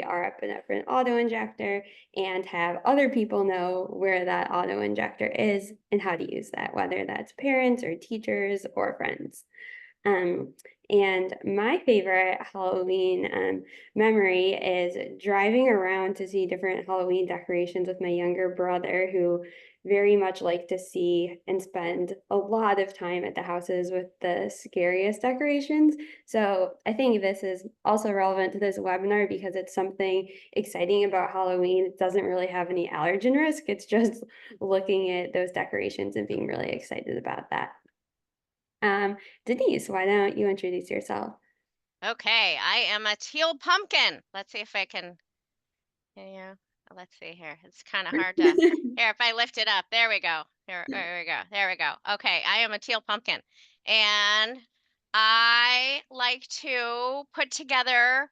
our epinephrine auto-injector and have other people know where that auto-injector is and how to use that, whether that's parents or teachers or friends. Um, and my favorite Halloween memory is driving around to see different Halloween decorations with my younger brother, who very much liked to see and spend a lot of time at the houses with the scariest decorations. So I think this is also relevant to this webinar because it's something exciting about Halloween. It doesn't really have any allergen risk. It's just looking at those decorations and being really excited about that. Denise, why don't you introduce yourself? Okay, I am a teal pumpkin. Let's see if I can, yeah, let's see here. It's kind of hard to, here, if I lift it up, there we go. There we go. There we go. Okay, I am a teal pumpkin. And I like to put together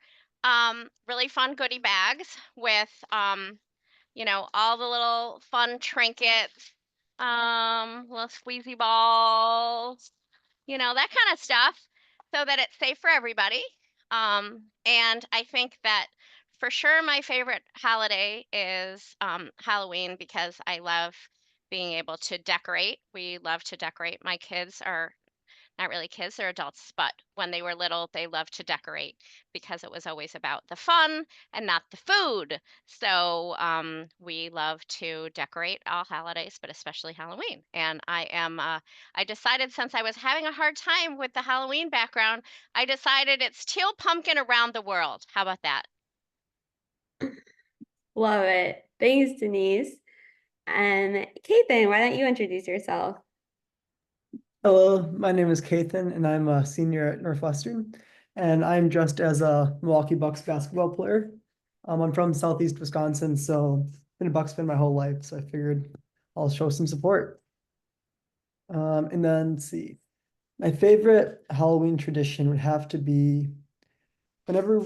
really fun goodie bags with, all the little fun trinkets, little squeezy balls, that kind of stuff so that it's safe for everybody. And I think that for sure my favorite holiday is Halloween because I love being able to decorate. We love to decorate. My kids are not really kids, they're adults, but when they were little, they loved to decorate because it was always about the fun and not the food. So we love to decorate all holidays, but especially Halloween. And I decided since I was having a hard time with the Halloween background, I decided it's teal pumpkin around the world. How about that? Love it. Thanks, Denise. And Kethan, why don't you introduce yourself? Hello, my name is Kethan, and I'm a senior at Northwestern, and I'm dressed as a Milwaukee Bucks basketball player. I'm from Southeast Wisconsin, so been a Bucks fan my whole life, so I figured I'll show some support. And then let's see, my favorite Halloween tradition would have to be whenever,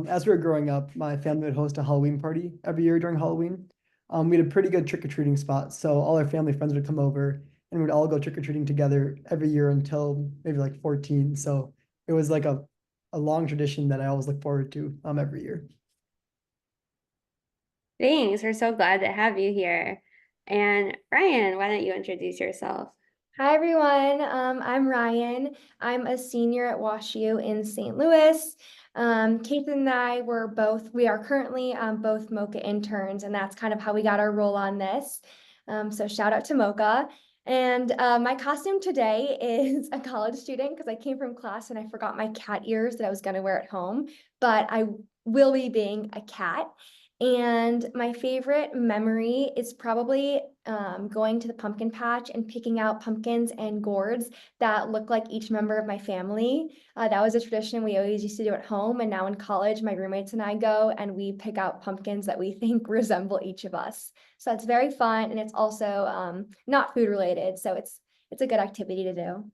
as we were growing up, my family would host a Halloween party every year during Halloween. We had a pretty good trick-or-treating spot, so all our family friends would come over and we'd all go trick-or-treating together every year until maybe like 14. So it was like a long tradition that I always look forward to every year. Thanks. We're so glad to have you here. And Ryan, why don't you introduce yourself? Hi everyone, I'm Ryan. I'm a senior at WashU in St. Louis. Keith and I we are currently both MOCHA interns, and that's kind of how we got our role on this. So shout out to MOCHA. And my costume today is a college student because I came from class and I forgot my cat ears that I was gonna wear at home, but I will be being a cat. And my favorite memory is probably going to the pumpkin patch and picking out pumpkins and gourds that look like each member of my family. That was a tradition we always used to do at home. And now in college, my roommates and I go and we pick out pumpkins that we think resemble each of us. So it's very fun. And it's also not food related. So it's a good activity to do.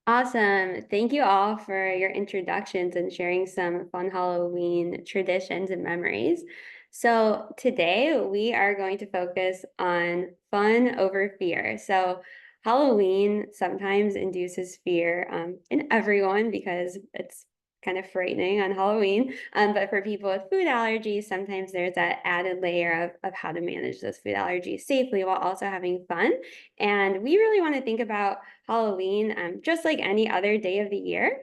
Awesome. Thank you all for your introductions and sharing some fun Halloween traditions and memories. So today we are going to focus on fun over fear. So Halloween sometimes induces fear in everyone because it's kind of frightening on Halloween. But for people with food allergies, sometimes there's that added layer of how to manage those food allergies safely while also having fun. And we really want to think about Halloween, just like any other day of the year,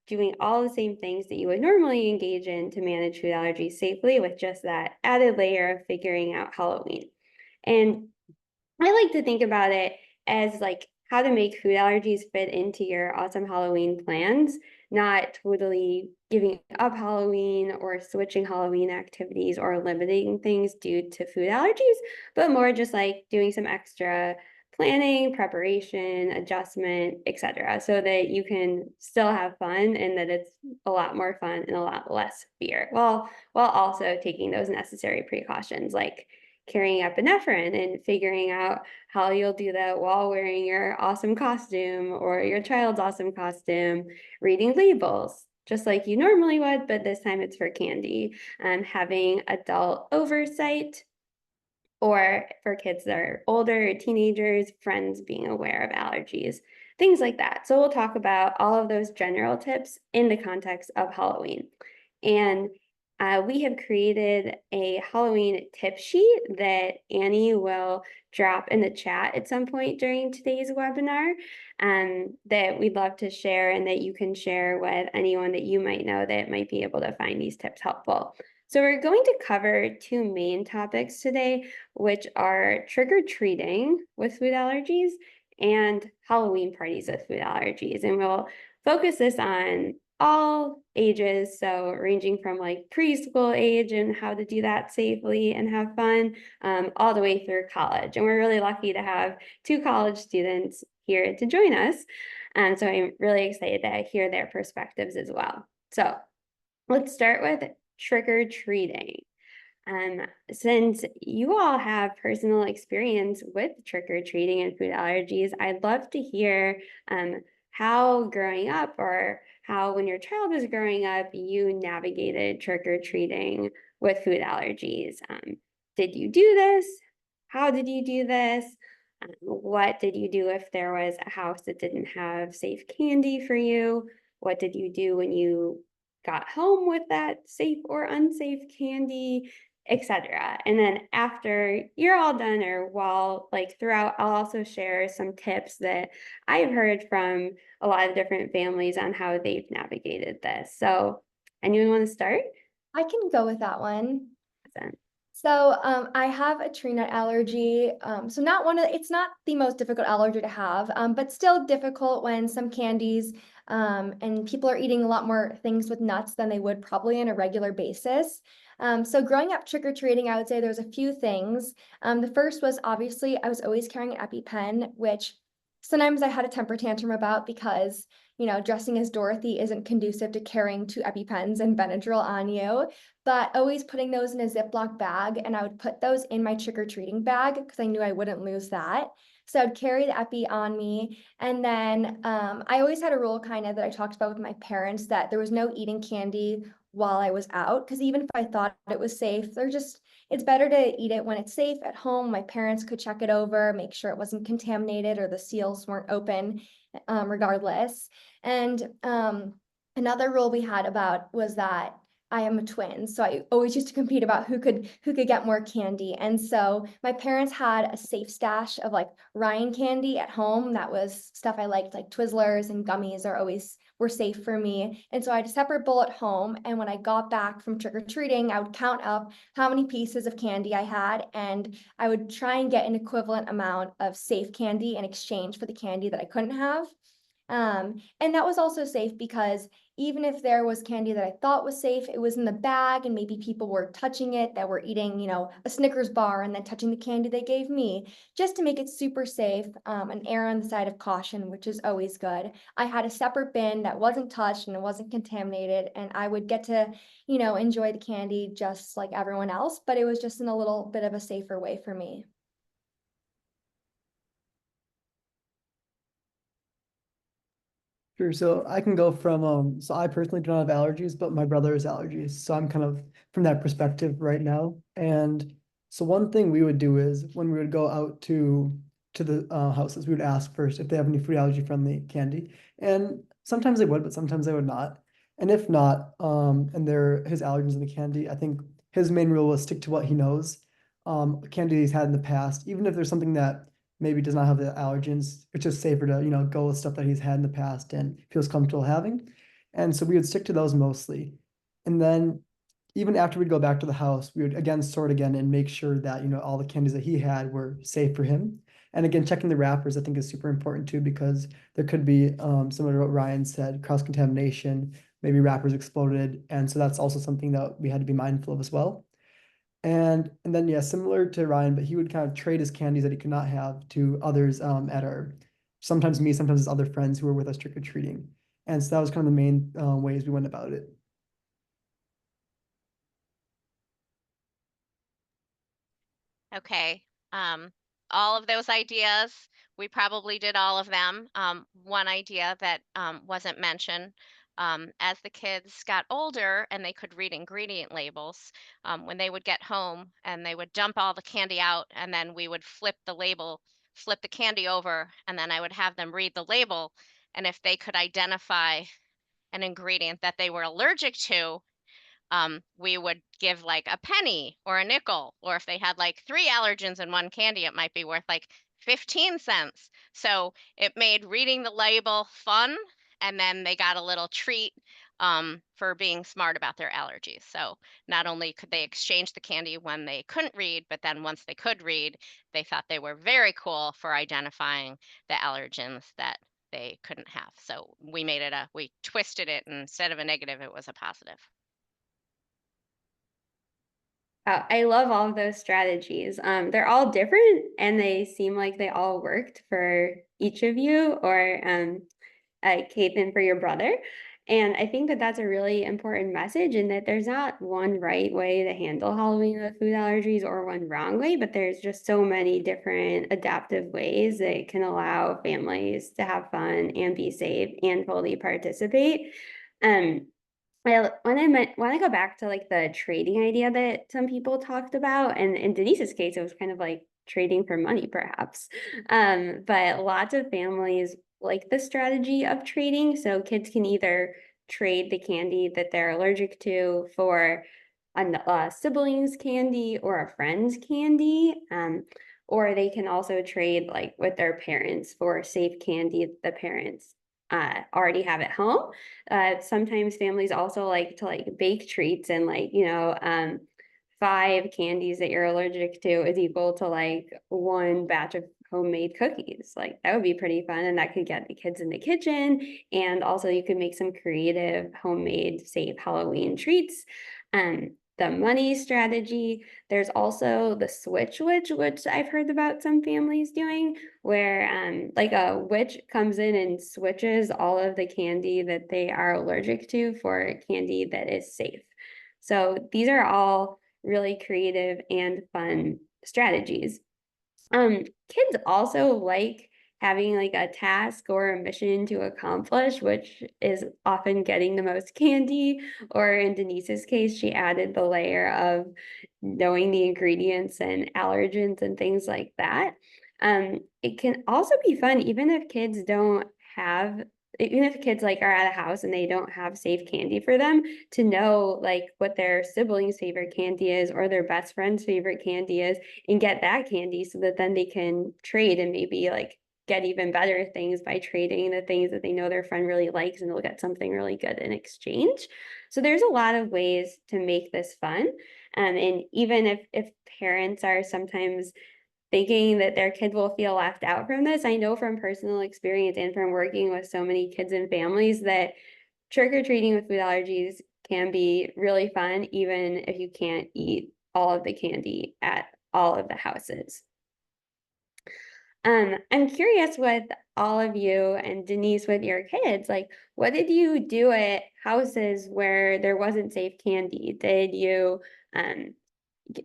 doing all the same things that you would normally engage in to manage food allergies safely with just that added layer of figuring out Halloween. And I like to think about it as like how to make food allergies fit into your awesome Halloween plans, not totally giving up Halloween or switching Halloween activities or limiting things due to food allergies, but more just like doing some extra planning, preparation, adjustment, etc., so that you can still have fun and that it's a lot more fun and a lot less fear, while also taking those necessary precautions like carrying epinephrine and figuring out how you'll do that while wearing your awesome costume or your child's awesome costume, reading labels just like you normally would, but this time it's for candy, and having adult oversight, or for kids that are older, teenagers, friends being aware of allergies, things like that. So we'll talk about all of those general tips in the context of Halloween. And we have created a Halloween tip sheet that Annie will drop in the chat at some point during today's webinar, that we'd love to share and that you can share with anyone that you might know that might be able to find these tips helpful. So we're going to cover two main topics today, which are trick-or-treating with food allergies and Halloween parties with food allergies. And we'll focus this on all ages, so ranging from like preschool age and how to do that safely and have fun, all the way through college. And we're really lucky to have two college students here to join us. And so I'm really excited to hear their perspectives as well. So let's start with trick-or-treating. Since you all have personal experience with trick-or-treating and food allergies, I'd love to hear how growing up, or how when your child was growing up, you navigated trick-or-treating with food allergies. Did you do this? How did you do this? What did you do if there was a house that didn't have safe candy for you? What did you do when you got home with that safe or unsafe candy, etc. And then after you're all done, or while like throughout, I'll also share some tips that I've heard from a lot of different families on how they've navigated this. So anyone want to start? I can go with that one. Awesome. So I have a tree nut allergy. So it's not the most difficult allergy to have, but still difficult when some candies and people are eating a lot more things with nuts than they would probably on a regular basis. So growing up trick-or-treating, I would say there's a few things. The first was obviously I was always carrying an EpiPen, which sometimes I had a temper tantrum about because, dressing as Dorothy isn't conducive to carrying 2 EpiPens and Benadryl on you, but always putting those in a Ziploc bag, and I would put those in my trick-or-treating bag because I knew I wouldn't lose that. So I'd carry the Epi on me. And then I always had a rule kind of that I talked about with my parents, that there was no eating candy while I was out, because even if I thought it was safe, it's better to eat it when it's safe at home. My parents could check it over, make sure it wasn't contaminated or the seals weren't open, regardless. And another rule we had about was that I am a twin, so I always used to compete about who could get more candy. And so my parents had a safe stash of like Ryan candy at home. That was stuff I liked, like Twizzlers and gummies were safe for me. And so I had a separate bowl at home. And when I got back from trick-or-treating, I would count up how many pieces of candy I had, and I would try and get an equivalent amount of safe candy in exchange for the candy that I couldn't have. And that was also safe because even if there was candy that I thought was safe, it was in the bag and maybe people were touching it, that were eating, a Snickers bar and then touching the candy they gave me, just to make it super safe, and err on the side of caution, which is always good. I had a separate bin that wasn't touched and it wasn't contaminated, and I would get to, enjoy the candy just like everyone else, but it was just in a little bit of a safer way for me. Sure. So I can go from, so I personally do not have allergies, but my brother has allergies. So I'm kind of from that perspective right now. And so one thing we would do is when we would go out to the houses, we would ask first if they have any food allergy friendly candy. And sometimes they would, but sometimes they would not. And if not, and his allergens in the candy, I think his main rule was stick to what he knows. Candy he's had in the past, even if there's something that maybe does not have the allergens, it's just safer to, go with stuff that he's had in the past and feels comfortable having. And so we would stick to those mostly. And then even after we'd go back to the house, we would again sort again and make sure that, all the candies that he had were safe for him. And again, checking the wrappers, I think is super important too, because there could be, similar to what Ryan said, cross-contamination, maybe wrappers exploded. And so that's also something that we had to be mindful of as well. And then yeah, similar to Ryan, but he would kind of trade his candies that he could not have to others at sometimes me, sometimes his other friends who were with us trick-or-treating. And so that was kind of the main ways we went about it. Okay. All of those ideas, we probably did all of them. One idea that wasn't mentioned, as the kids got older and they could read ingredient labels, when they would get home and they would dump all the candy out, and then we would flip the candy over, and then I would have them read the label. And if they could identify an ingredient that they were allergic to, we would give like a penny or a nickel, or if they had like 3 allergens in one candy, it might be worth like 15 cents. So it made reading the label fun, and then they got a little treat for being smart about their allergies. So not only could they exchange the candy when they couldn't read, but then once they could read, they thought they were very cool for identifying the allergens that they couldn't have. So we made it we twisted it, and instead of a negative, it was a positive. I love all of those strategies. They're all different and they seem like they all worked for each of you, or Kethan, for your brother. And I think that that's a really important message, in that there's not one right way to handle Halloween with food allergies or one wrong way, but there's just so many different adaptive ways that can allow families to have fun and be safe and fully participate. Well, when I go back to like the trading idea that some people talked about, and in Denise's case, it was kind of like trading for money, perhaps. But lots of families like the strategy of trading. So kids can either trade the candy that they're allergic to for a sibling's candy or a friend's candy. Or they can also trade like with their parents for safe candy the parents already have at home. Sometimes families also like to like bake treats, and like, 5 candies that you're allergic to is equal to like 1 batch of homemade cookies. Like that would be pretty fun, and that could get the kids in the kitchen. And also you could make some creative homemade safe Halloween treats. The money strategy, there's also the switch which I've heard about some families doing, where like a witch comes in and switches all of the candy that they are allergic to for candy that is safe. So these are all really creative and fun strategies. Kids also like having like a task or a mission to accomplish, which is often getting the most candy, or in Denise's case, she added the layer of knowing the ingredients and allergens and things like that. It can also be fun, even if kids like are at a house and they don't have safe candy for them, to know like what their sibling's favorite candy is or their best friend's favorite candy is, and get that candy, so that then they can trade and maybe like get even better things by trading the things that they know their friend really likes, and they'll get something really good in exchange. So there's a lot of ways to make this fun. And even if parents are sometimes thinking that their kid will feel left out from this, I know from personal experience and from working with so many kids and families that trick-or-treating with food allergies can be really fun, even if you can't eat all of the candy at all of the houses. I'm curious with all of you, and Denise with your kids, like what did you do at houses where there wasn't safe candy? Did you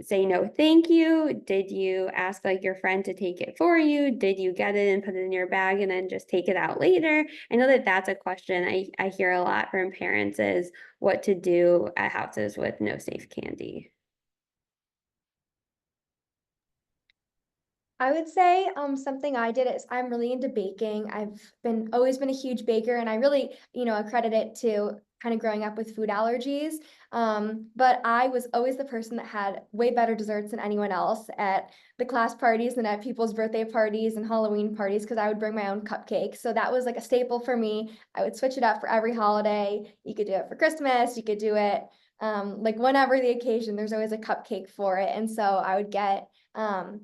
say no thank you? Did you ask like your friend to take it for you? Did you get it and put it in your bag and then just take it out later? I know that that's a question I hear a lot from parents, is what to do at houses with no safe candy. I would say something I did is I'm really into baking. I've always been a huge baker, and I really, accredit it to kind of growing up with food allergies. But I was always the person that had way better desserts than anyone else at the class parties and at people's birthday parties and Halloween parties, because I would bring my own cupcakes. So that was like a staple for me. I would switch it up for every holiday. You could do it for Christmas, you could do it like whenever the occasion, there's always a cupcake for it. And so I would get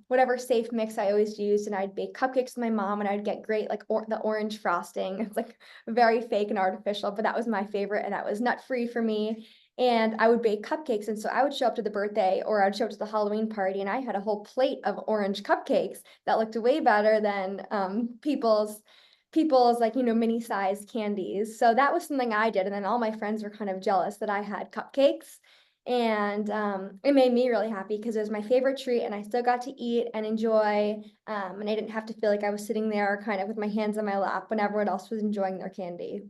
whatever safe mix I always used, and I'd bake cupcakes with my mom, and I'd get great like the orange frosting. It's like very fake and artificial, but that was my favorite, and that was nut free for me. And I would bake cupcakes, and so I would show up to the birthday, or I'd show up to the Halloween party, and I had a whole plate of orange cupcakes that looked way better than people's like, mini sized candies. So that was something I did, and then all my friends were kind of jealous that I had cupcakes. And it made me really happy because it was my favorite treat, and I still got to eat and enjoy, and I didn't have to feel like I was sitting there kind of with my hands on my lap when everyone else was enjoying their candy.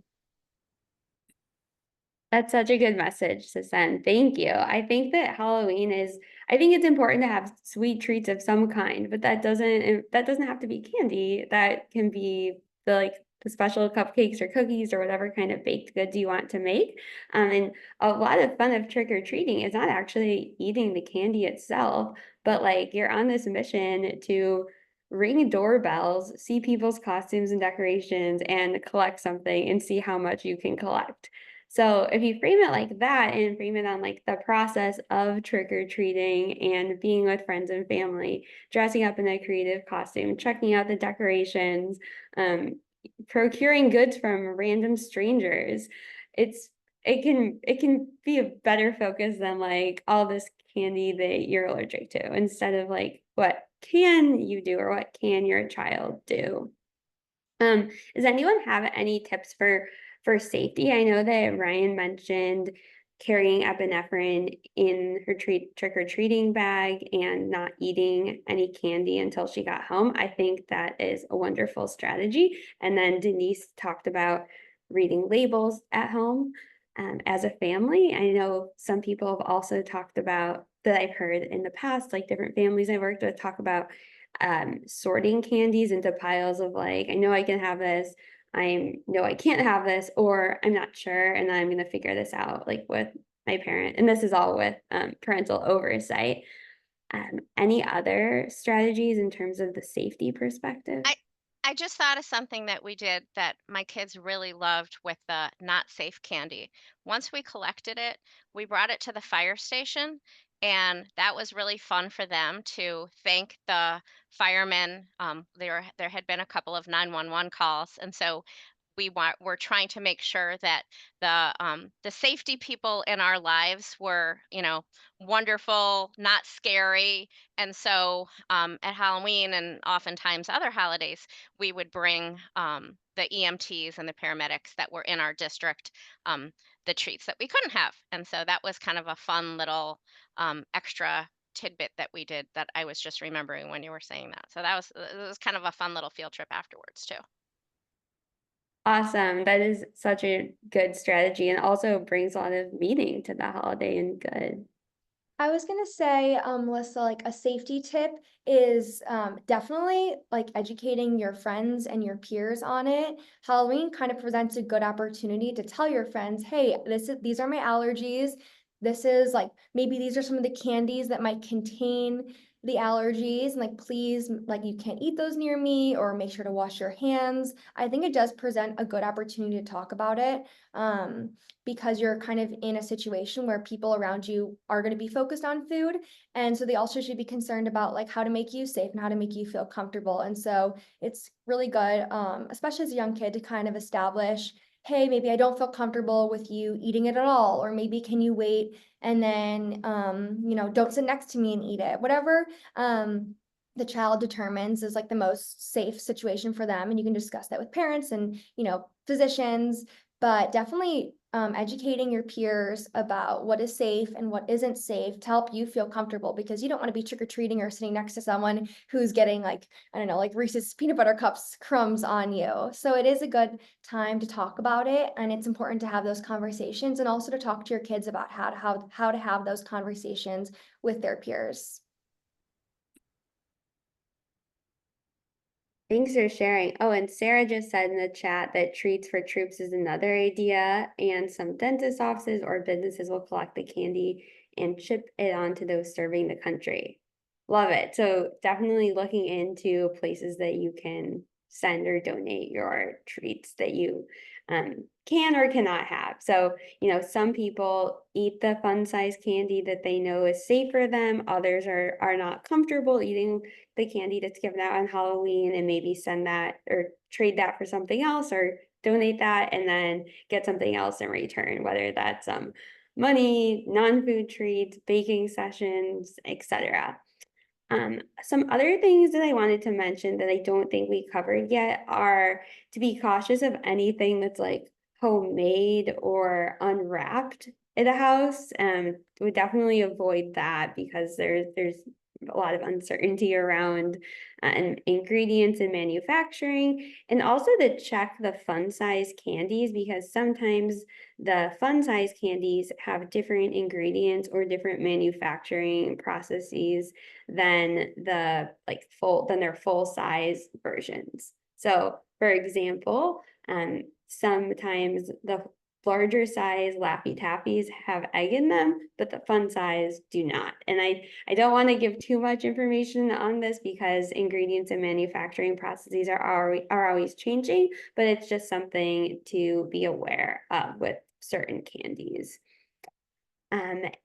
That's such a good message to send. Thank you. I think that I think it's important to have sweet treats of some kind, but that doesn't have to be candy. That can be the the special cupcakes or cookies or whatever kind of baked goods you want to make. And a lot of fun of trick-or-treating is not actually eating the candy itself, but like you're on this mission to ring doorbells, see people's costumes and decorations, and collect something and see how much you can collect. So if you frame it like that and frame it on like the process of trick-or-treating and being with friends and family, dressing up in a creative costume, checking out the decorations, procuring goods from random strangers, it can be a better focus than like all this candy that you're allergic to, instead of like what can you do or what can your child do. Does anyone have any tips for safety? I know that Ryan mentioned carrying epinephrine in her trick-or-treating bag and not eating any candy until she got home. I think that is a wonderful strategy. And then Denise talked about reading labels at home as a family. I know some people have also talked about, that I've heard in the past, like different families I worked with talk about sorting candies into piles of like, I know I can have this, I know I can't have this, or I'm not sure, and then I'm gonna figure this out like with my parent. And this is all with parental oversight. Any other strategies in terms of the safety perspective? I just thought of something that we did that my kids really loved with the not safe candy. Once we collected it, we brought it to the fire station, and that was really fun for them to thank the firemen. There had been a couple of 911 calls, and so we're trying to make sure that the safety people in our lives were, wonderful, not scary. And so at Halloween and oftentimes other holidays, we would bring the EMTs and the paramedics that were in our district the treats that we couldn't have. And so that was kind of a fun little extra tidbit that we did that I was just remembering when you were saying that. So it was kind of a fun little field trip afterwards too. Awesome. That is such a good strategy, and also brings a lot of meaning to the holiday and good. I was gonna say, Melissa, like a safety tip is definitely like educating your friends and your peers on it. Halloween kind of presents a good opportunity to tell your friends, hey, these are my allergies. This is like, maybe these are some of the candies that might contain the allergies, and like, please, like, you can't eat those near me, or make sure to wash your hands. I think it does present a good opportunity to talk about it. Because you're kind of in a situation where people around you are going to be focused on food. And so they also should be concerned about like how to make you safe and how to make you feel comfortable. And so it's really good, especially as a young kid, to kind of establish, hey, maybe I don't feel comfortable with you eating it at all, or maybe can you wait and then, don't sit next to me and eat it, whatever. The child determines is like the most safe situation for them. And you can discuss that with parents and, physicians, but definitely educating your peers about what is safe and what isn't safe to help you feel comfortable, because you don't want to be trick-or-treating or sitting next to someone who's getting like, I don't know, like Reese's peanut butter cups crumbs on you. So it is a good time to talk about it, and it's important to have those conversations, and also to talk to your kids about how to have those conversations with their peers. Thanks for sharing. Oh, and Sarah just said in the chat that treats for troops is another idea, and some dentist offices or businesses will collect the candy and ship it on to those serving the country. Love it. So definitely looking into places that you can send or donate your treats that you can or cannot have. So, some people eat the fun size candy that they know is safe for them. Others are not comfortable eating the candy that's given out on Halloween, and maybe send that or trade that for something else, or donate that and then get something else in return, whether that's money, non-food treats, baking sessions, etc. Some other things that I wanted to mention that I don't think we covered yet are to be cautious of anything that's like homemade or unwrapped in the house. Would definitely avoid that, because there's a lot of uncertainty around and ingredients and manufacturing, and also to check the fun size candies, because sometimes the fun size candies have different ingredients or different manufacturing processes than their full size versions. So for example, Sometimes the larger size Laffy Taffies have egg in them, but the fun size do not. And I don't want to give too much information on this because ingredients and manufacturing processes are always changing, but it's just something to be aware of with certain candies.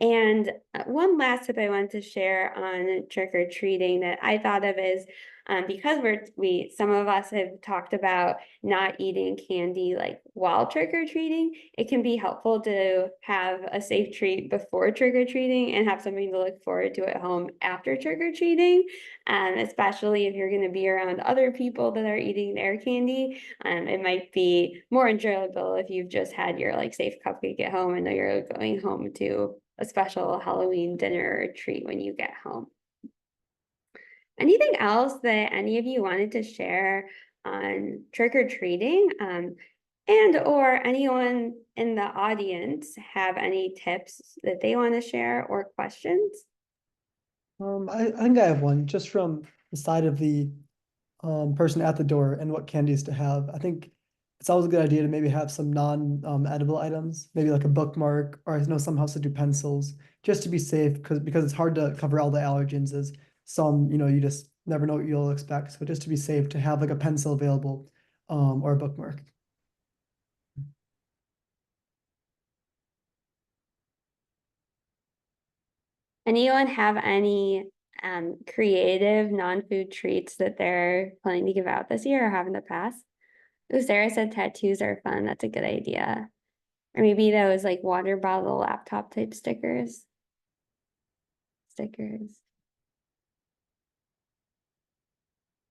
And one last tip I wanted to share on trick-or-treating that I thought of is because some of us have talked about not eating candy like while trick-or-treating, it can be helpful to have a safe treat before trick-or-treating and have something to look forward to at home after trick-or-treating, especially if you're going to be around other people that are eating their candy. It might be more enjoyable if you've just had your like safe cupcake at home and know you're going home to a special Halloween dinner or treat when you get home. Anything else that any of you wanted to share on trick-or-treating? And or anyone in the audience have any tips that they want to share or questions? I think I have one just from the side of the person at the door and what candies to have. I think it's always a good idea to maybe have some non-edible items, maybe like a bookmark, or I know some houses do pencils, just to be safe because it's hard to cover all the allergens as some, you just never know what you'll expect. So just to be safe, to have like a pencil available, or a bookmark. Anyone have any creative non-food treats that they're planning to give out this year or have in the past? Oh, Sarah said tattoos are fun. That's a good idea. Or maybe those like water bottle laptop type stickers.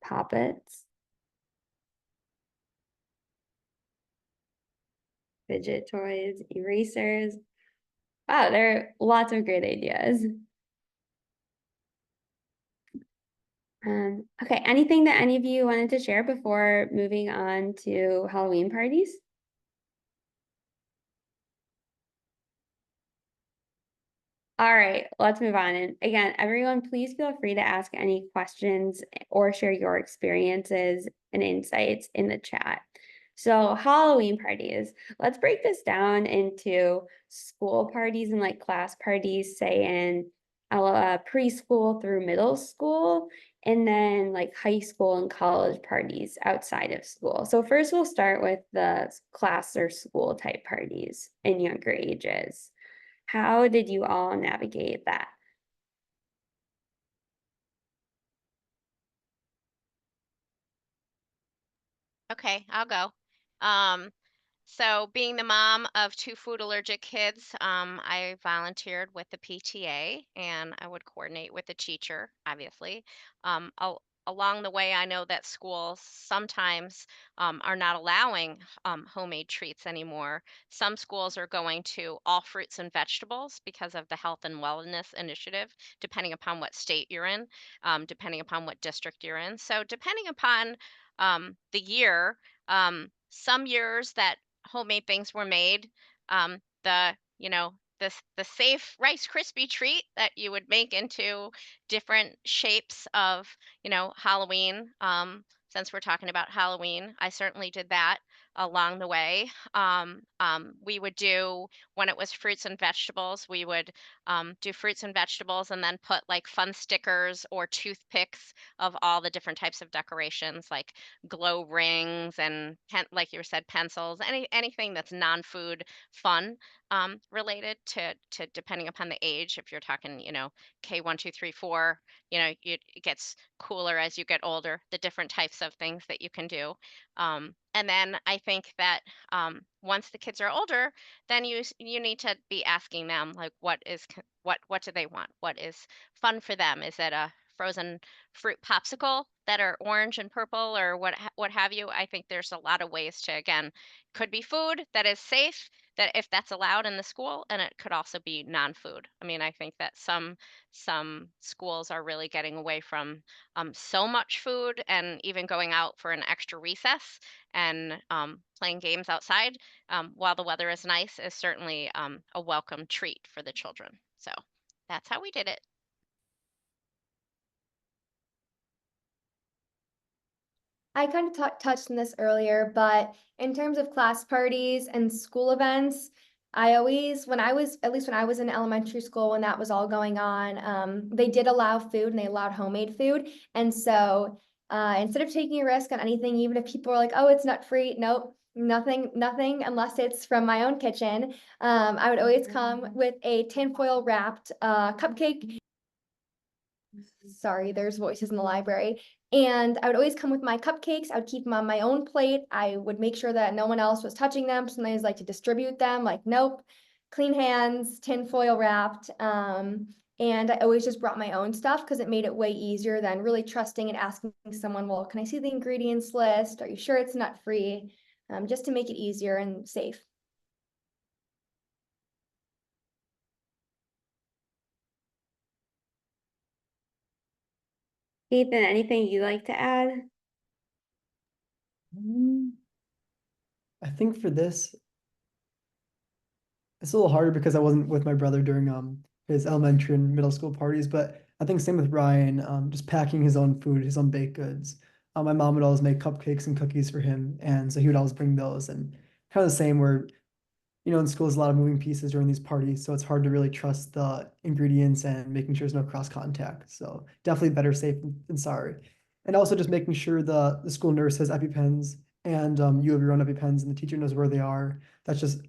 Poppets. Fidget toys, erasers. Wow, there are lots of great ideas. Okay, anything that any of you wanted to share before moving on to Halloween parties? All right, let's move on. And again, everyone, please feel free to ask any questions or share your experiences and insights in the chat. So Halloween parties, let's break this down into school parties and like class parties, say in preschool through middle school, and then like high school and college parties outside of school. So first we'll start with the class or school type parties in younger ages. How did you all navigate that? Okay, I'll go. So being the mom of two food allergic kids, I volunteered with the PTA and I would coordinate with the teacher, obviously. Along the way, I know that schools sometimes are not allowing homemade treats anymore. Some schools are going to all fruits and vegetables because of the Health and Wellness Initiative, depending upon what state you're in, depending upon what district you're in. So depending upon the year, some years that homemade things were made. The safe Rice Krispie treat that you would make into different shapes of Halloween. Since we're talking about Halloween, I certainly did that along the way. We would do when it was fruits and vegetables. We would do fruits and vegetables and then put like fun stickers or toothpicks of all the different types of decorations, like glow rings and like you said, pencils, anything that's non-food fun related to depending upon the age. If you're talking, K1, 2, 3, 4, it gets cooler as you get older, the different types of things that you can do. And then I think that once the kids are older, then you need to be asking them like, what do they want? What is fun for them? Is it a frozen fruit popsicle that are orange and purple or what have you? I think there's a lot of ways to, again, could be food that is safe, that if that's allowed in the school, and it could also be non-food. I mean, I think that some schools are really getting away from so much food and even going out for an extra recess and playing games outside while the weather is nice is certainly a welcome treat for the children. So that's how we did it. I kind of touched on this earlier, but in terms of class parties and school events, I always, at least when I was in elementary school, when that was all going on, they did allow food and they allowed homemade food. And so instead of taking a risk on anything, even if people were like, oh, it's nut free, nope, nothing unless it's from my own kitchen. I would always come with a tinfoil wrapped cupcake. Sorry, there's voices in the library. And I would always come with my cupcakes. I would keep them on my own plate. I would make sure that no one else was touching them. Sometimes like to distribute them, like, nope, clean hands, tinfoil wrapped. And I always just brought my own stuff because it made it way easier than really trusting and asking someone, well, can I see the ingredients list? Are you sure it's nut free? Just to make it easier and safe. Ethan, anything you'd like to add? I think for this, it's a little harder because I wasn't with my brother during his elementary and middle school parties, but I think same with Ryan, just packing his own food, his own baked goods. My mom would always make cupcakes and cookies for him, and so he would always bring those. And kind of the same where, in school there's a lot of moving pieces during these parties, so it's hard to really trust the ingredients and making sure there's no cross contact. So definitely better safe than sorry. And also just making sure the school nurse has EpiPens and you have your own EpiPens and the teacher knows where they are. That's just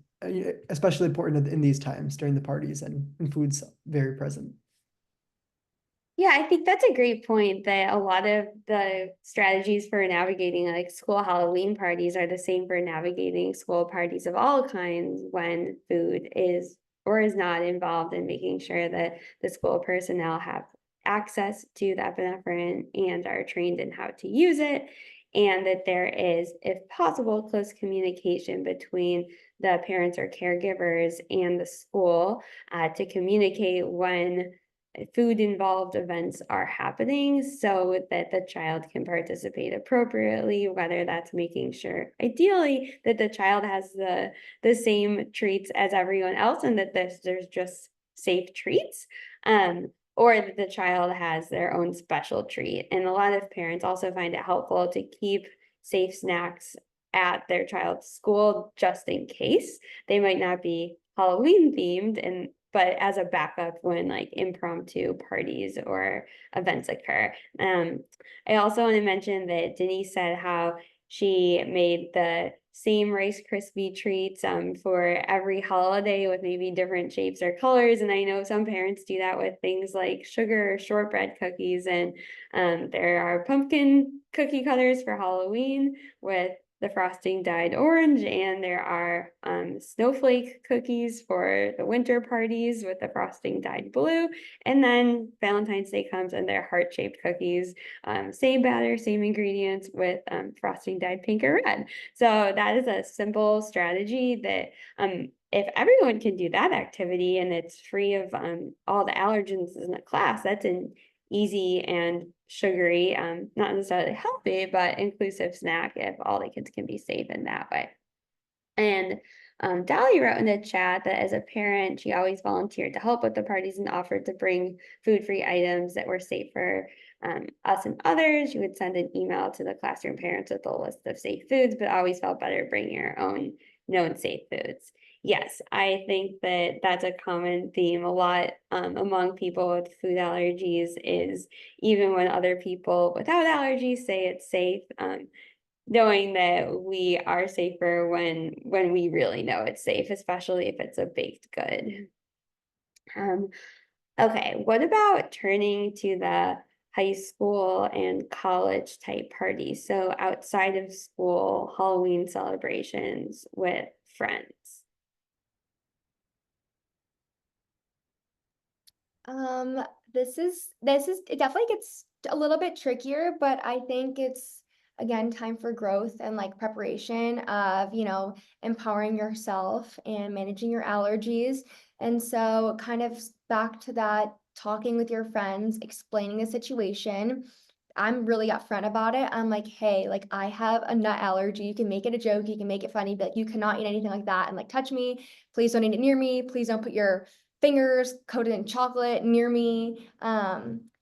especially important in these times during the parties and food's very present. Yeah, I think that's a great point that a lot of the strategies for navigating like school Halloween parties are the same for navigating school parties of all kinds when food is or is not involved, in making sure that the school personnel have access to the epinephrine and are trained in how to use it, and that there is, if possible, close communication between the parents or caregivers and the school to communicate when food involved events are happening so that the child can participate appropriately, whether that's making sure ideally that the child has the same treats as everyone else and that there's just safe treats, or that the child has their own special treat. And a lot of parents also find it helpful to keep safe snacks at their child's school just in case. They might not be Halloween themed, but as a backup when like impromptu parties or events occur. I also want to mention that Denise said how she made the same Rice Krispie treats for every holiday with maybe different shapes or colors. And I know some parents do that with things like sugar or shortbread cookies. And there are pumpkin cookie cutters for Halloween with the frosting dyed orange, and there are snowflake cookies for the winter parties with the frosting dyed blue. And then Valentine's Day comes and they're heart-shaped cookies, same batter, same ingredients, with frosting dyed pink or red. So that is a simple strategy that if everyone can do that activity and it's free of all the allergens in the class, that's an easy and sugary, not necessarily healthy, but inclusive snack if all the kids can be safe in that way. And Dolly wrote in the chat that as a parent, she always volunteered to help with the parties and offered to bring food-free items that were safe for us and others. She would send an email to the classroom parents with a list of safe foods, but always felt better bringing your own known safe foods. Yes, I think that that's a common theme a lot among people with food allergies, is even when other people without allergies say it's safe, knowing that we are safer when we really know it's safe, especially if it's a baked good. Okay, what about turning to the high school and college type parties? So outside of school, Halloween celebrations with friends. It definitely gets a little bit trickier, but I think it's again time for growth and like preparation of, empowering yourself and managing your allergies. And so kind of back to that, talking with your friends, explaining the situation. I'm really upfront about it. I'm like, hey, like I have a nut allergy. You can make it a joke, you can make it funny, but you cannot eat anything like that and like touch me. Please don't eat it near me. Please don't put your fingers coated in chocolate near me.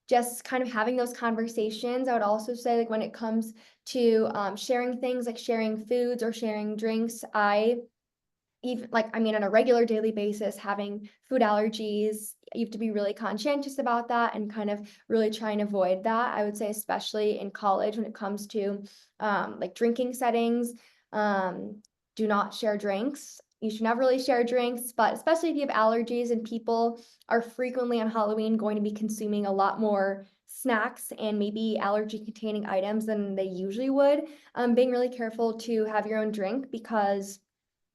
just kind of having those conversations. I would also say, like, when it comes to sharing things, like sharing foods or sharing drinks, on a regular daily basis, having food allergies, you have to be really conscientious about that and kind of really try and avoid that. I would say, especially in college, when it comes to like drinking settings, do not share drinks. You should never really share drinks, but especially if you have allergies, and people are frequently on Halloween going to be consuming a lot more snacks and maybe allergy containing items than they usually would. Being really careful to have your own drink, because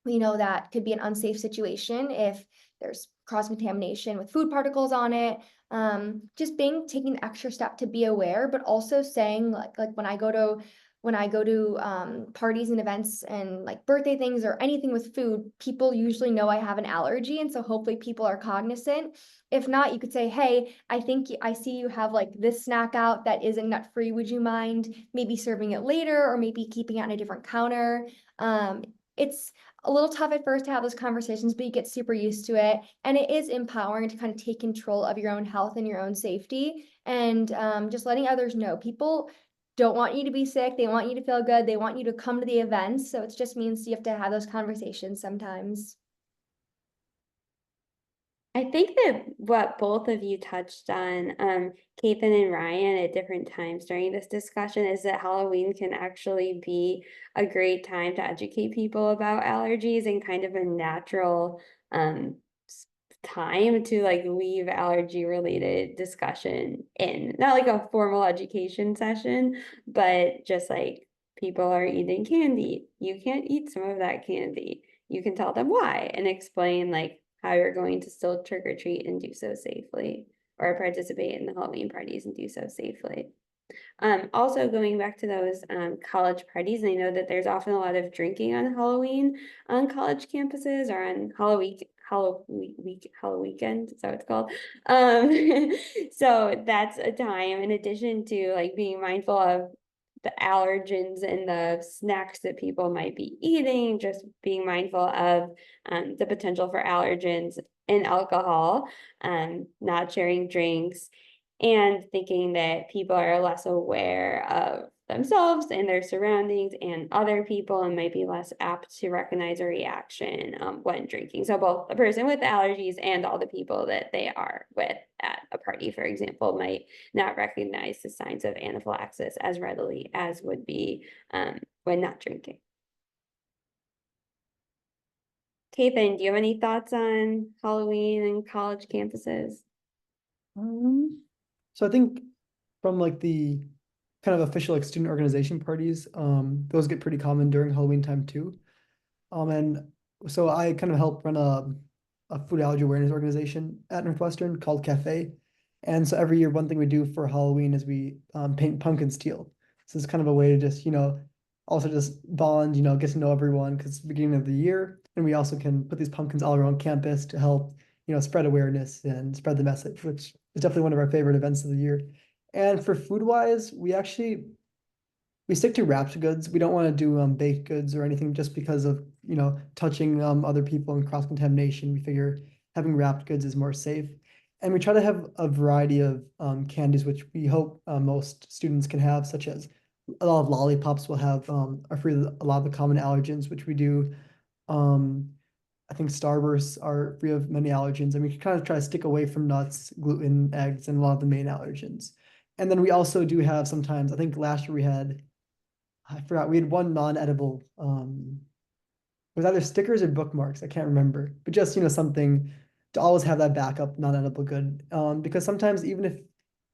we know that could be an unsafe situation if there's cross-contamination with food particles on it. Just taking the extra step to be aware, but also saying, like when I go to parties and events and like birthday things or anything with food, people usually know I have an allergy, and so hopefully people are cognizant. If not, you could say, hey, I see you have like this snack out that isn't nut-free. Would you mind maybe serving it later, or maybe keeping it on a different counter? It's a little tough at first to have those conversations, but you get super used to it. And it is empowering to kind of take control of your own health and your own safety, and just letting others know. People don't want you to be sick. They want you to feel good. They want you to come to the events. So it just means you have to have those conversations sometimes. I think that what both of you touched on, Kethan and Ryan, at different times during this discussion, is that Halloween can actually be a great time to educate people about allergies, and kind of a natural time to like weave allergy related discussion in. Not like a formal education session, but just like, people are eating candy. You can't eat some of that candy. You can tell them why and explain like how you're going to still trick or treat and do so safely, or participate in the Halloween parties and do so safely. Also going back to those college parties, I know that there's often a lot of drinking on Halloween on college campuses, or on Halloween weekend, is that what it's called? So that's a time, in addition to like being mindful of the allergens and the snacks that people might be eating, just being mindful of the potential for allergens in alcohol, not sharing drinks, and thinking that people are less aware of themselves and their surroundings and other people, and might be less apt to recognize a reaction when drinking. So both a person with allergies and all the people that they are with at a party, for example, might not recognize the signs of anaphylaxis as readily as would be when not drinking. Kethan, do you have any thoughts on Halloween and college campuses? So I think from like the kind of official like student organization parties, those get pretty common during Halloween time too. And so I kind of help run a food allergy awareness organization at Northwestern called Cafe. And so every year, one thing we do for Halloween is we paint pumpkins teal. So it's kind of a way to just, also just bond, get to know everyone, because it's the beginning of the year. And we also can put these pumpkins all around campus to help, spread awareness and spread the message, which is definitely one of our favorite events of the year. And for food wise, we stick to wrapped goods. We don't want to do baked goods or anything, just because of touching other people and cross contamination. We figure having wrapped goods is more safe, and we try to have a variety of candies, which we hope most students can have, such as a lot of lollipops will have are free of a lot of the common allergens, which we do. I think Starbursts are free of many allergens, and we kind of try to stick away from nuts, gluten, eggs, and a lot of the main allergens. And then we also do have sometimes, I think last year I forgot, we had one non-edible, it was either stickers or bookmarks, I can't remember, but just, something to always have that backup non-edible good. Because sometimes, even if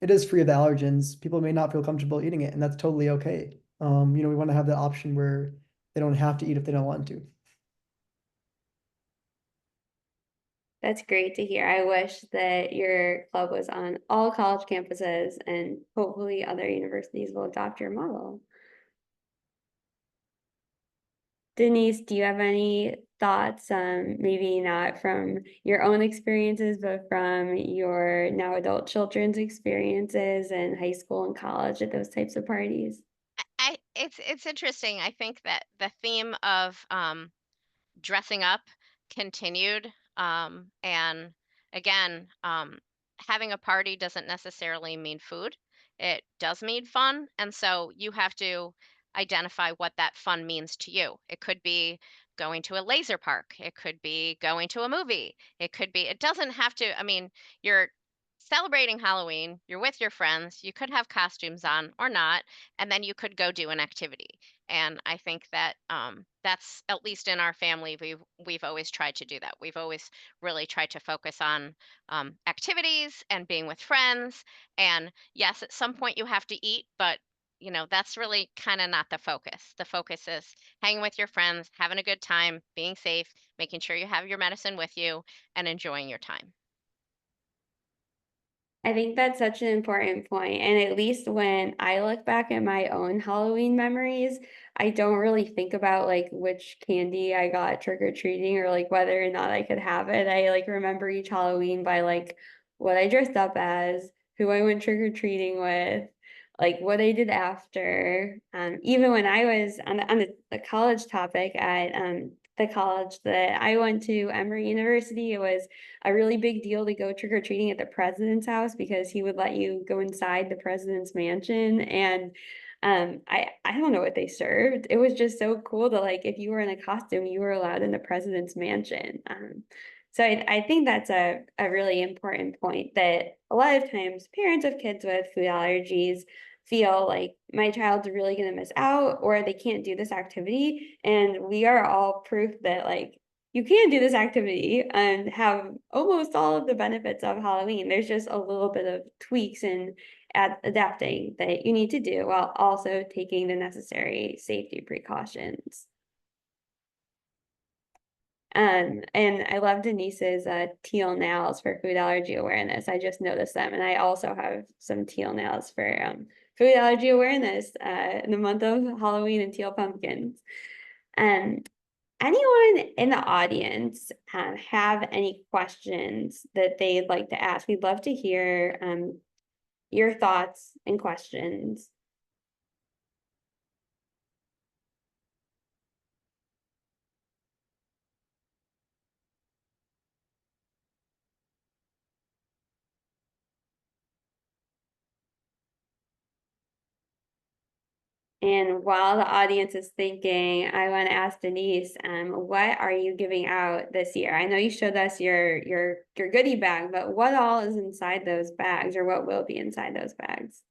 it is free of allergens, people may not feel comfortable eating it, and that's totally okay. We want to have that option where they don't have to eat if they don't want to. That's great to hear. I wish that your club was on all college campuses, and hopefully other universities will adopt your model. Denise, do you have any thoughts, maybe not from your own experiences, but from your now adult children's experiences in high school and college at those types of parties? It's interesting. I think that the theme of dressing up continued, and again, having a party doesn't necessarily mean food. It does mean fun. And so you have to identify what that fun means to you. It could be going to a laser park. It could be going to a movie. It doesn't have to, I mean, you're celebrating Halloween, you're with your friends, you could have costumes on or not, and then you could go do an activity. And I think that that's, at least in our family, we've always tried to do that. We've always really tried to focus on activities and being with friends. And yes, at some point you have to eat, but that's really kind of not the focus. The focus is hanging with your friends, having a good time, being safe, making sure you have your medicine with you, and enjoying your time. I think that's such an important point. And at least when I look back at my own Halloween memories, I don't really think about like which candy I got trick-or-treating or like whether or not I could have it. I like remember each Halloween by like what I dressed up as, who I went trick-or-treating with, like what I did after. Even when I was on the college topic at the college that I went to, Emory University, it was a really big deal to go trick-or-treating at the president's house because he would let you go inside the president's mansion. And I don't know what they served. It was just so cool to like if you were in a costume, you were allowed in the president's mansion. So I think that's a really important point that a lot of times parents of kids with food allergies feel like my child's really going to miss out or they can't do this activity. And we are all proof that like you can do this activity and have almost all of the benefits of Halloween. There's just a little bit of tweaks and adapting that you need to do while also taking the necessary safety precautions. And I love Denise's teal nails for food allergy awareness. I just noticed them, and I also have some teal nails for food allergy awareness in the month of Halloween and teal pumpkins. Anyone in the audience have any questions that they'd like to ask? We'd love to hear your thoughts and questions. And while the audience is thinking, I want to ask Denise, what are you giving out this year? I know you showed us your goodie bag, but what all is inside those bags, or what will be inside those bags?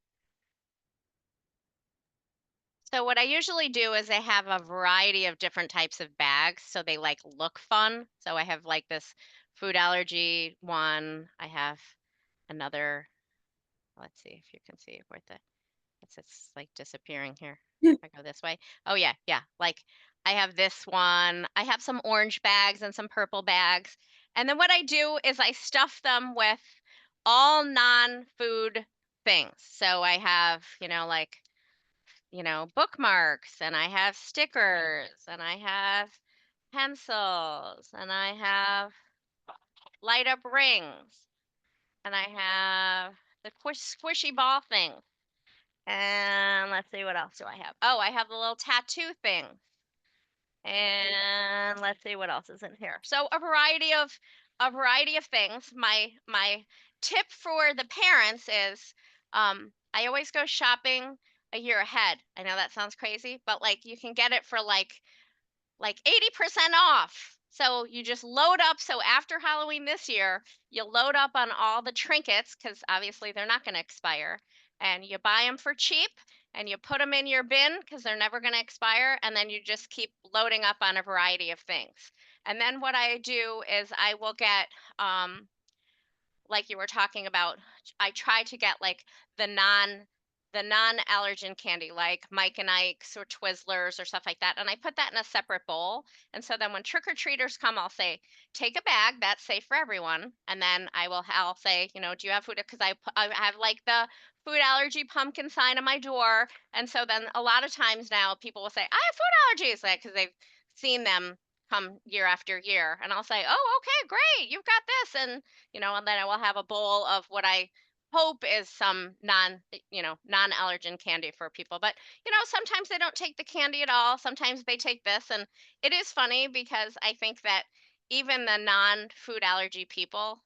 So what I usually do is I have a variety of different types of bags, so they like look fun. So I have like this food allergy one. I have another. Let's see if you can see where it's like disappearing here. If I go this way. Oh yeah, yeah. Like I have this one. I have some orange bags and some purple bags. And then what I do is I stuff them with all non-food things. So I have, like bookmarks, and I have stickers, and I have pencils, and I have light up rings, and I have the squishy ball thing. And let's see, what else do I have? Oh, I have the little tattoo thing. And let's see what else is in here. So a variety of things. My tip for the parents is I always go shopping a year ahead. I know that sounds crazy, but like you can get it for like 80% off. So you just load up. So after Halloween this year, you load up on all the trinkets because obviously they're not going to expire. And you buy them for cheap and you put them in your bin because they're never going to expire. And then you just keep loading up on a variety of things. And then what I do is I will get, like you were talking about, I try to get like the non-allergen candy like Mike and Ike's or Twizzlers or stuff like that. And I put that in a separate bowl. And so then when trick-or-treaters come, I'll say, take a bag that's safe for everyone. And then I'll say, do you have food? Because I have like the food allergy pumpkin sign on my door. And so then a lot of times now people will say, I have food allergies, like, because they've seen them come year after year. And I'll say, oh, okay, great, you've got this. And then I will have a bowl of what I hope is some non-allergen candy for people. But sometimes they don't take the candy at all. Sometimes they take this. And it is funny because I think that even the non-food allergy people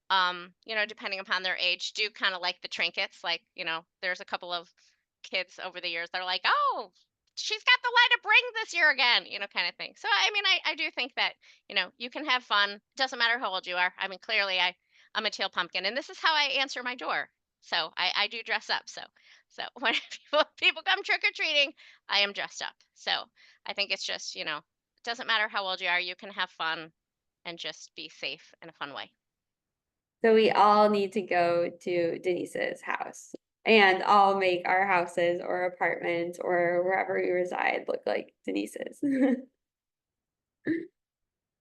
depending upon their age, do kind of like the trinkets. Like, there's a couple of kids over the years that are like, oh, she's got the light of bring this year again, kind of thing. So, I mean, I do think that, you can have fun. Doesn't matter how old you are. I mean, clearly I'm a teal pumpkin, and this is how I answer my door. So I do dress up. So when people come trick or treating, I am dressed up. So I think it's just, it doesn't matter how old you are, you can have fun and just be safe in a fun way. So we all need to go to Denise's house and all make our houses or apartments or wherever we reside look like Denise's.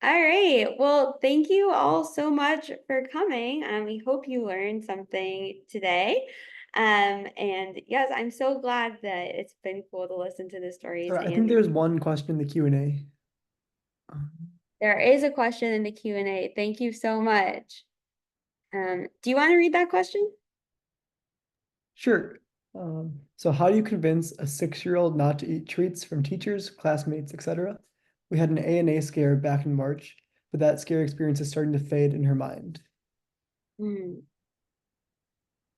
All right. Well, thank you all so much for coming. We hope you learned something today. And yes, I'm so glad that it's been cool to listen to the stories. Sorry, I And think there's one question in the Q&A. there is a question in the Q&A. Thank you so much. Do you want to read that question? Sure. So how do you convince a 6-year-old not to eat treats from teachers, classmates, etc.? We had an ANA scare back in March, but that scare experience is starting to fade in her mind.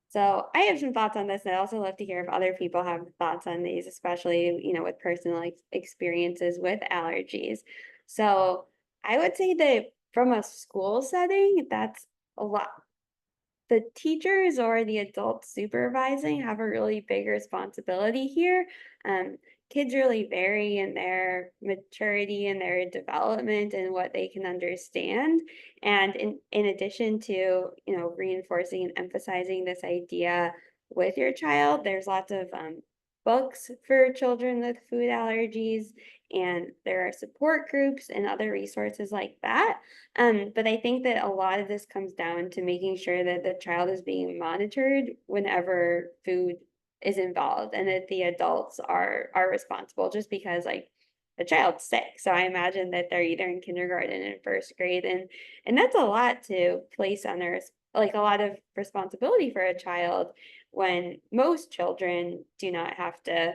So I have some thoughts on this, and I'd also love to hear if other people have thoughts on these, especially, with personal experiences with allergies. So I would say that from a school setting, that's a lot. The teachers or the adults supervising have a really big responsibility here. Kids really vary in their maturity and their development and what they can understand. And in addition to, reinforcing and emphasizing this idea with your child, there's lots of books for children with food allergies, and there are support groups and other resources like that. But I think that a lot of this comes down to making sure that the child is being monitored whenever food is involved, and that the adults are responsible, just because like the child's sick. So I imagine that they're either in kindergarten and first grade, and that's a lot to place on their, like, a lot of responsibility for a child when most children do not have to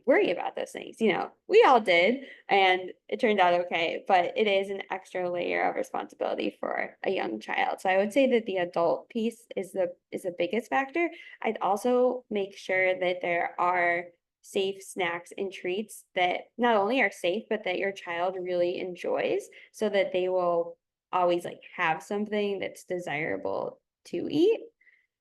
worry about those things. We all did, and it turned out okay, but it is an extra layer of responsibility for a young child. So I would say that the adult piece is the biggest factor. I'd also make sure that there are safe snacks and treats that not only are safe, but that your child really enjoys, so that they will always like have something that's desirable to eat.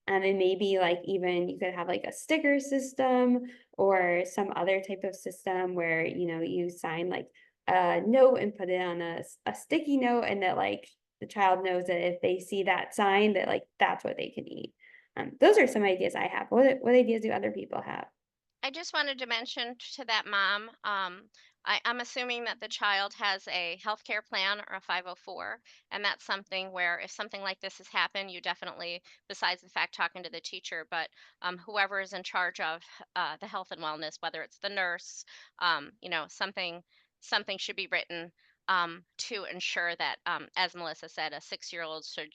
And maybe like even you could have like a sticker system or some other type of system where, you sign like a note and put it on a sticky note, and that like the child knows that if they see that sign, that like that's what they can eat. Those are some ideas I have. What ideas do other people have? I just wanted to mention to that mom, I'm assuming that the child has a healthcare plan or a 504, and that's something where if something like this has happened, you definitely, besides the fact talking to the teacher, but whoever is in charge of the health and wellness, whether it's the nurse, something should be written to ensure that, as Melissa said, a 6-year-old should,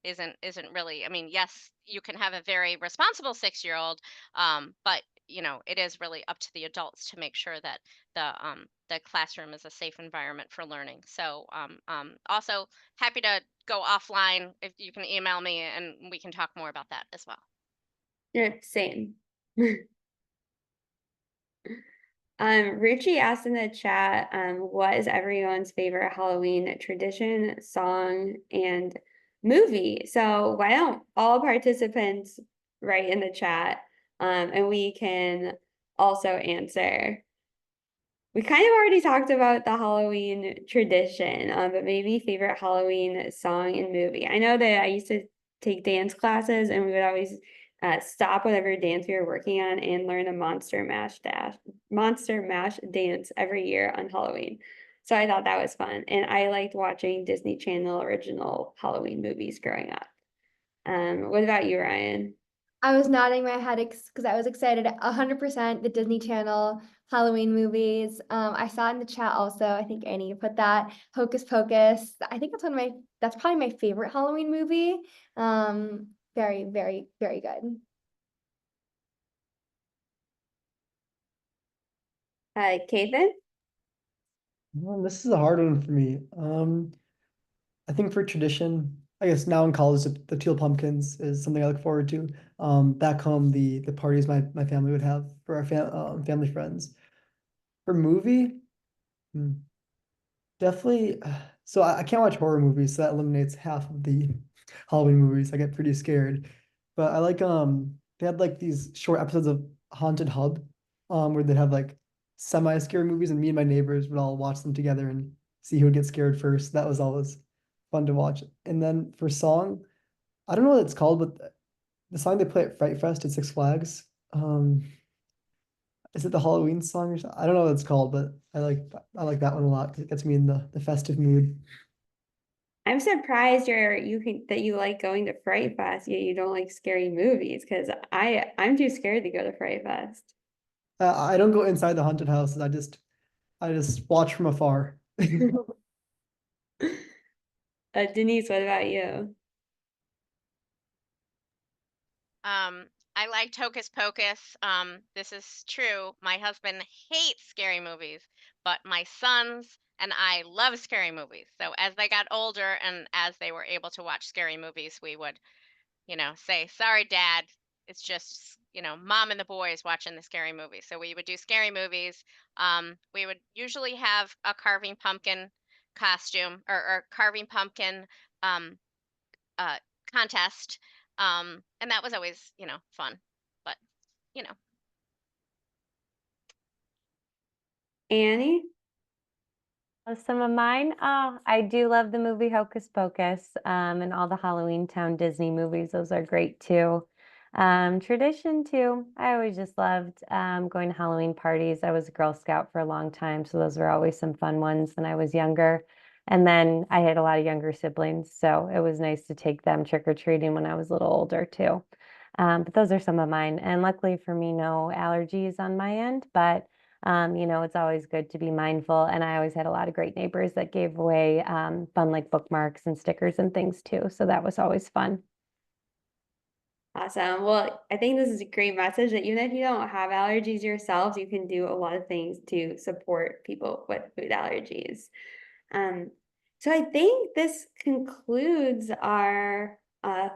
isn't really. I mean, yes, you can have a very responsible 6-year-old, but it is really up to the adults to make sure that the classroom is a safe environment for learning. So also happy to go offline if you can email me and we can talk more about that as well. Yeah, same. Richie asked in the chat, what is everyone's favorite Halloween tradition, song, and movie? So why don't all participants write in the chat, and we can also answer. We kind of already talked about the Halloween tradition, but maybe favorite Halloween song and movie. I know that I used to take dance classes, and we would always stop whatever dance we were working on and learn a Monster Mash dance every year on Halloween. So I thought that was fun, and I liked watching Disney Channel original Halloween movies growing up. What about you, Ryan? I was nodding my head because I was excited. 100% the Disney Channel Halloween movies. I saw in the chat also. I think Annie put that Hocus Pocus. I think that's probably my favorite Halloween movie. Very, very, very good. Kethan? Well, this is a hard one for me. I think for tradition, I guess now in college, the teal pumpkins is something I look forward to. Back home, the parties my family would have for our family friends. For movie, hmm, definitely. So I can't watch horror movies, so that eliminates half of the Halloween movies. I get pretty scared. But I like they had like these short episodes of Haunted Hub, where they'd have like semi-scary movies, and me and my neighbors would all watch them together and see who would get scared first. That was always fun to watch. And then for song, I don't know what it's called, but the song they play at Fright Fest at Six Flags. Um, is it the Halloween song or something? I don't know what it's called, but I like that one a lot 'cause it gets me in the festive mood. I'm surprised that you like going to Fright Fest, yet you don't like scary movies, because I'm too scared to go to Fright Fest. I don't go inside the haunted houses. I just watch from afar. Denise, what about you? I liked Hocus Pocus. This is true. My husband hates scary movies, but my sons and I love scary movies. So as they got older and as they were able to watch scary movies, we would, say, "Sorry, Dad, it's just, Mom and the boys watching the scary movie." So we would do scary movies. We would usually have a carving pumpkin costume or carving pumpkin um, uh, contest. And that was always, fun. But, you know, Annie? Some of mine. Oh, I do love the movie Hocus Pocus, and all the Halloween Town Disney movies. Those are great too. Tradition too. I always just loved going to Halloween parties. I was a Girl Scout for a long time, so those were always some fun ones when I was younger. And then I had a lot of younger siblings, so it was nice to take them trick-or-treating when I was a little older too. But those are some of mine. And luckily for me, no allergies on my end, but it's always good to be mindful. And I always had a lot of great neighbors that gave away fun like bookmarks and stickers and things too. So that was always fun. Awesome. Well, I think this is a great message that even if you don't have allergies yourselves, you can do a lot of things to support people with food allergies. So I think this concludes our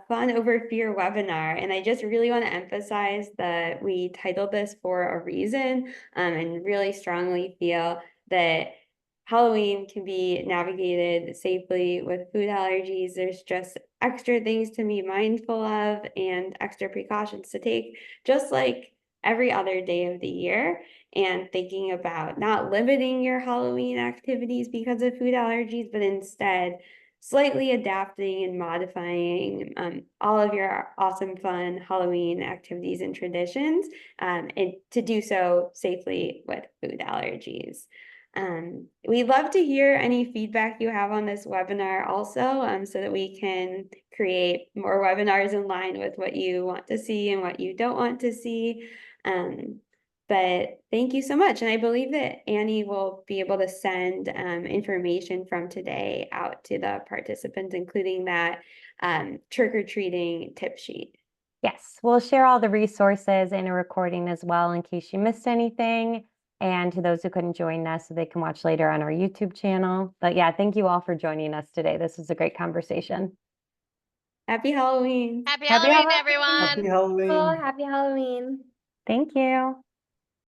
Fun Over Fear webinar. And I just really want to emphasize that we titled this for a reason, and really strongly feel that Halloween can be navigated safely with food allergies. There's just extra things to be mindful of and extra precautions to take, just like every other day of the year. And thinking about not limiting your Halloween activities because of food allergies, but instead slightly adapting and modifying all of your awesome, fun Halloween activities and traditions, and to do so safely with food allergies. We'd love to hear any feedback you have on this webinar also, so that we can create more webinars in line with what you want to see and what you don't want to see. But thank you so much. And I believe that Annie will be able to send information from today out to the participants, including that trick-or-treating tip sheet. Yes, we'll share all the resources in a recording as well in case you missed anything. And to those who couldn't join us, so they can watch later on our YouTube channel. But yeah, thank you all for joining us today. This was a great conversation. Happy Halloween. Happy Happy Halloween, Halloween. everyone. Happy Halloween. Well, happy Halloween. Thank you.